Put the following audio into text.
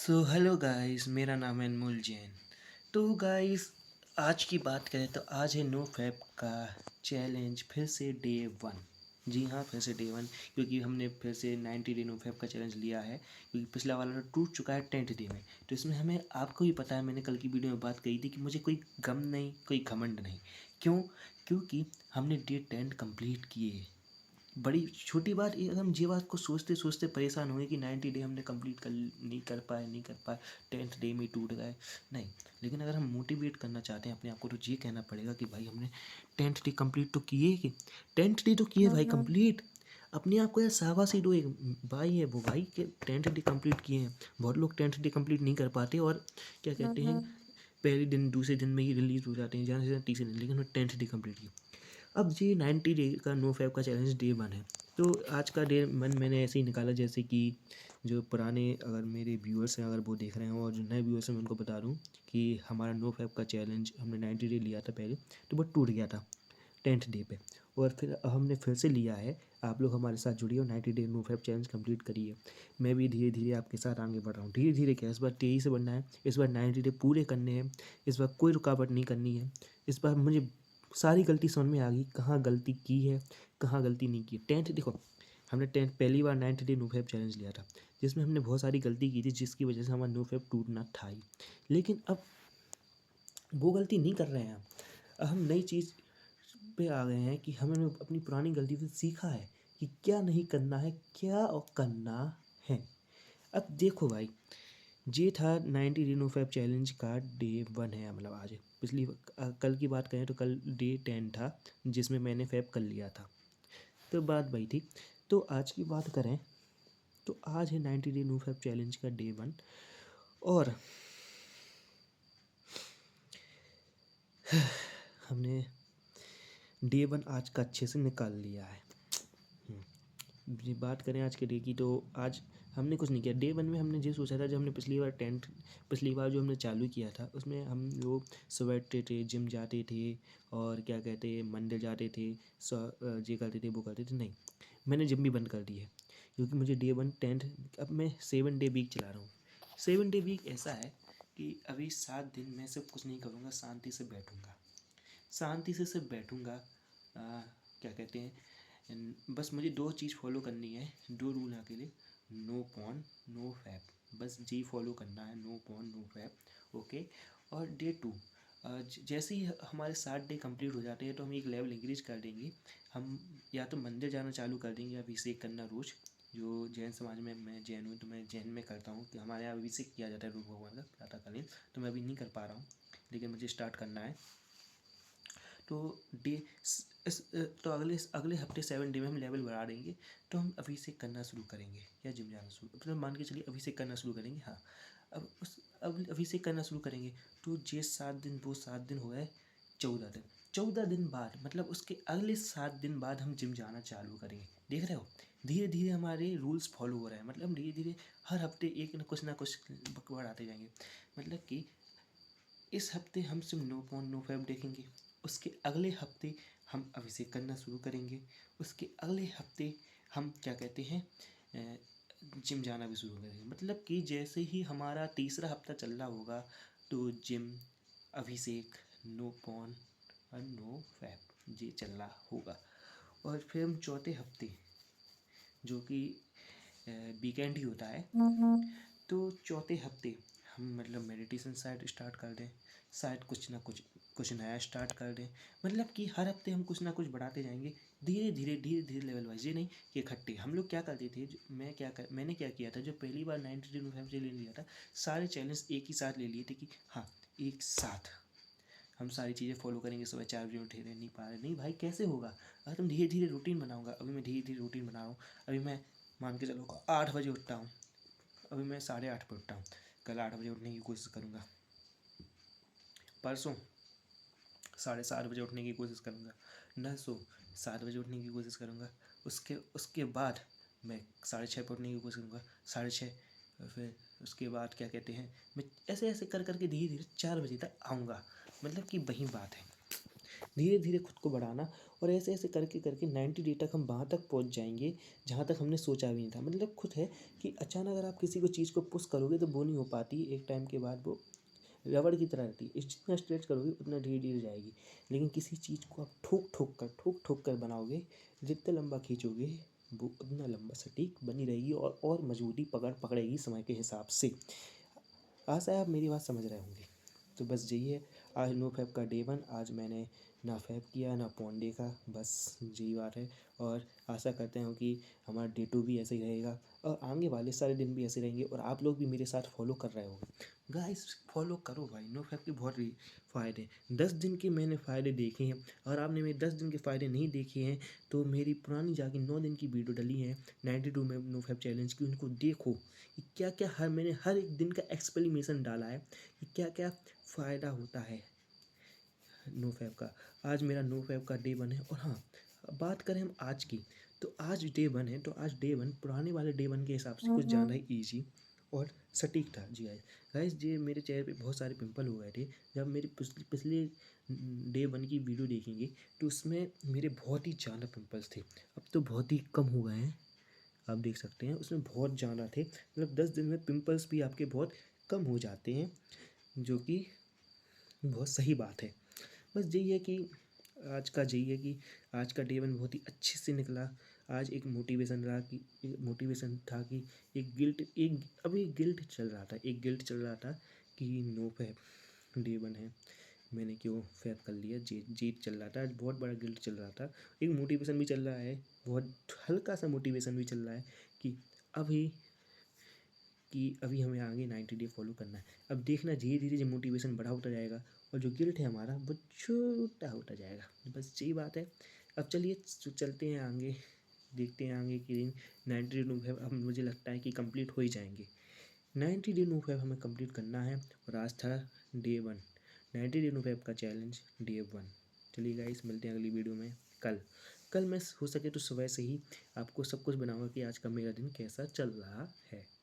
So hello guys, मेरा नाम है अनमोल जैन। तो गाइस, आज की बात करें तो आज है नो फैप का चैलेंज, फिर से डे वन। जी हाँ, फिर से डे वन, क्योंकि हमने फिर से 90 डे नो फैप का चैलेंज लिया है, क्योंकि पिछला वाला तो टूट चुका है 10th डे में। तो इसमें हमें, आपको भी पता है, मैंने कल की वीडियो में बात कही थी कि मुझे कोई गम नहीं, कोई घमंड नहीं। क्यों? क्योंकि हमने डे 10 कंप्लीट किए। बड़ी छोटी बात ये, अगर हम ये बात को सोचते सोचते परेशान हुए कि 90 डे हमने कंप्लीट कर नहीं कर पाए 10th डे में टूट गए। नहीं, लेकिन अगर हम मोटिवेट करना चाहते हैं अपने आप को तो ये कहना पड़ेगा कि भाई हमने 10th डे कंप्लीट तो किए, कि 10th डे तो किए भाई कंप्लीट। अपने आप को यार शाबाशी दो। एक भाई है वो भाई के 10th डे कंप्लीट किए हैं। बहुत लोग 10th डे कंप्लीट नहीं कर पाते और क्या कहते हैं, पहले दिन दूसरे दिन में ही रिलीज हो जाते हैं, ज़्यादा से ज़्यादा तीसरे दिन, लेकिन 10th डे कंप्लीट किया। अब ये 90 डे का नो फैप का चैलेंज डे वन है। तो आज का डे वन मैंने ऐसे ही निकाला, जैसे कि जो पुराने अगर मेरे व्यूअर्स हैं, अगर वो देख रहे हैं, और जो नए व्यूअर्स हैं मैं उनको बता दूं कि हमारा नो फैप का चैलेंज हमने 90 डे लिया था पहले, तो वो टूट गया था 10th डे पे। और फिर हमने फिर से लिया है। आप लोग हमारे साथ जुड़िए और 90 day no fap challenge complete करिए। मैं भी धीरे धीरे आपके साथ आगे बढ़ रहा हूँ। धीरे धीरे क्या, इस बार तेज़ी से बढ़ना है। इस बार 90 डे पूरे करने हैं। इस बार कोई रुकावट नहीं करनी है। इस बार मुझे सारी गलती समझ में आ गई, कहाँ गलती की है, कहाँ गलती नहीं की। 10th देखो, हमने 10th पहली बार 90 डे नो फैप चैलेंज लिया था, जिसमें हमने बहुत सारी गलती की थी, जिसकी वजह से हमारा नो फैप टूटना था ही। लेकिन अब वो गलती नहीं कर रहे हैं। अब हम नई चीज़ पे आ गए हैं कि हमने अपनी पुरानी गलती से सीखा है कि क्या नहीं करना है, क्या और करना है। अब देखो भाई, ये था 90 डे नो फैप चैलेंज का डे वन है, मतलब आज। कल की बात करें तो कल डे 10 था, जिसमें मैंने फैप कर लिया था। तो बात वही थी। तो आज की बात करें तो आज है 90 डे नो फैप चैलेंज का डे वन। और हमने डे वन आज का अच्छे से निकाल लिया है। ये बात करें आज के डे की, तो आज हमने कुछ नहीं किया। डे वन में हमने ये सोचा था, जब हमने पिछली बार जो हमने चालू किया था, उसमें हम लोग सुबह उठते थे, जिम जाते थे, और क्या कहते हैं, मंदिर जाते थे, ये करते थे, वो करते थे। नहीं, मैंने जिम भी बंद कर दी है, क्योंकि मुझे डे वन 10th, अब मैं 7 डे वीक चला रहा हूँ। 7 डे वीक ऐसा है कि अभी 7 दिन मैं सिर्फ कुछ नहीं करूँगा, शांति से बैठूँगा। शांति से सिर्फ बैठूँगा। क्या कहते हैं, बस मुझे दो चीज़ फॉलो करनी है, दो रूल हैं अकेले। नो पॉन, नो फैप, बस जी फॉलो करना है, no porn no fap. Okay. और डे टू, जैसे ही हमारे 7 डे कंप्लीट हो जाते हैं तो हम एक लेवल इंक्रीज कर देंगे। हम या तो मंदिर जाना चालू कर देंगे, अभिषेक करना रोज़। जो जैन समाज में, मैं जैन हूँ तो मैं जैन में करता हूँ कि हमारे यहाँ अभिषेक किया जाता है रूप भगवान का प्रातःकालीन। तो मैं अभी नहीं कर पा रहा हूँ, लेकिन मुझे स्टार्ट करना है। तो डे तो अगले अगले हफ्ते 7 डे में हम लेवल बढ़ा देंगे। तो हम अभिषेक करना शुरू करेंगे या जिम जाना शुरू, मतलब मान के चलिए अभिषेक करना शुरू करेंगे। हाँ, अब अभिषेक करना शुरू करेंगे तो ये 7 दिन, वो 7 दिन हो गए 14 दिन। 14 दिन बाद, मतलब उसके अगले 7 दिन बाद हम जिम जाना चालू करेंगे। देख रहे हो, धीरे धीरे हमारे रूल्स फॉलो हो रहे हैं। मतलब धीरे धीरे हर हफ्ते एक ना कुछ बढ़ाते जाएंगे। मतलब कि इस हफ्ते हम सिर्फ नो पॉन नो फैप देखेंगे, उसके अगले हफ्ते हम अभिषेक करना शुरू करेंगे, उसके अगले हफ्ते हम क्या कहते हैं, जिम जाना भी शुरू करेंगे। मतलब कि जैसे ही हमारा तीसरा हफ्ता चल रहा होगा तो जिम, अभिषेक, नो पॉन और नो फैप ये चल रहा होगा। और फिर हम चौथे हफ्ते, जो कि वीकेंड ही होता है, तो चौथे हफ्ते हम मतलब मेडिटेशन शायद स्टार्ट कर दें, शायद कुछ नया स्टार्ट कर दें। मतलब कि हर हफ्ते हम कुछ ना कुछ बढ़ाते जाएंगे, धीरे धीरे लेवल वाइज। ये नहीं कि इकट्ठे। हम लोग क्या करते थे, मैंने क्या किया था, जो पहली बार 90 डे फैप से ले लिया था, सारे चैलेंज एक ही साथ ले लिए थे कि हाँ, एक साथ हम सारी चीज़ें फॉलो करेंगे। सुबह 4 बजे उठे रहे, नहीं पा रहे, नहीं भाई कैसे होगा। अगर तुम धीरे धीरे रूटीन बनाऊंगा, अभी मैं धीरे धीरे रूटीन बना रहा हूँ। अभी मैं मान के चलो 8 बजे उठता हूँ, अभी मैं 8:30 पर उठता हूँ। कल 8 बजे उठने की कोशिश करूँगा, परसों 7:30 बजे उठने की कोशिश करूँगा, नरसों 7 बजे उठने की कोशिश करूँगा। उसके बाद मैं 6:30 पर उठने की कोशिश करूँगा, 6:30। फिर उसके बाद क्या कहते हैं, मैं ऐसे ऐसे कर करके धीरे धीरे 4 बजे तक आऊँगा। मतलब कि वही बात है, धीरे धीरे खुद को बढ़ाना, और ऐसे ऐसे करके करके 90 डे तक हम वहाँ तक पहुँच जाएंगे जहाँ तक हमने सोचा भी नहीं था। मतलब खुद है कि अचानक अगर आप किसी को चीज़ को पुश करोगे तो वो नहीं हो पाती, एक टाइम के बाद वो रबड़ की तरह रहती है, जितना स्ट्रेच करोगे उतना धीरे धीरे जाएगी। लेकिन किसी चीज़ को आप ठोक ठोक कर बनाओगे, जितना लंबा खींचोगे वो उतना लंबा सटीक बनी रहेगी और मजबूती पकड़ेगी समय के हिसाब से। आशा है आप मेरी बात समझ रहे होंगे। तो बस यही है, आज नो फैब का डे 1, आज मैंने ना फैब किया ना पॉन डे का, बस यही बात है। और आशा करते हैं कि हमारा डे 2 भी ऐसे ही रहेगा और आगे वाले सारे दिन भी ऐसे रहेंगे, और आप लोग भी मेरे साथ फॉलो कर रहे होंगे। गाइस फॉलो करो भाई, नो फैब के बहुत फ़ायदे, 10 दिन के मैंने फ़ायदे देखे हैं। और आपने मेरे 10 दिन के फ़ायदे नहीं देखे हैं तो मेरी पुरानी जाके 9 दिन की वीडियो डली है 92 में नो फैब चैलेंज की, उनको देखो कि क्या क्या मैंने हर एक दिन का एक्सप्लेनेशन डाला है कि क्या क्या फ़ायदा होता है नो फैब का। आज मेरा नो फैब का डे 1 है। और हाँ, बात करें हम आज की, तो आज डे 1 है, तो आज डे 1 पुराने वाले डे 1 के हिसाब से कुछ ज़्यादा ही ईजी और सटीक था। जी गाइस जी, मेरे चेहरे पे बहुत सारे पिंपल हो गए थे। जब मेरी पिछले डे 1 की वीडियो देखेंगे तो उसमें मेरे बहुत ही ज़्यादा पिंपल्स थे, अब तो बहुत ही कम हो गए हैं। आप देख सकते हैं उसमें बहुत ज़्यादा थे, मतलब 10 दिन में पिंपल्स भी आपके बहुत कम हो जाते हैं, जो कि बहुत सही बात है। बस यही है कि आज का डे 1 बहुत ही अच्छे से निकला। आज एक मोटिवेशन था कि एक गिल्ट चल रहा था कि नो फैब डे 1 है, मैंने क्यों फैब कर लिया, जीत चल रहा था, आज बहुत बड़ा गिल्ट चल रहा था। एक मोटिवेशन भी चल रहा है, बहुत हल्का सा मोटिवेशन भी चल रहा है कि अभी अभी हमें आगे 90 डे फॉलो करना है। अब देखना धीरे धीरे जो मोटिवेशन बड़ा होता जाएगा और जो गिल्ट है हमारा वो छोटा होता जाएगा। बस यही बात है। अब चलिए चलते हैं आगे, देखते हैं आगे के दिन 90 डे नो फैब अब मुझे लगता है कि कंप्लीट हो ही जाएंगे। 90 डे नो फैब हमें कंप्लीट करना है, और आज था डे 1, 90 डे नो फैब का चैलेंज डे 1। चलिए गाइस, मिलते हैं अगली वीडियो में कल मैं हो सके तो सुबह से ही आपको सब कुछ बनाऊंगा कि आज का मेरा दिन कैसा चल रहा है।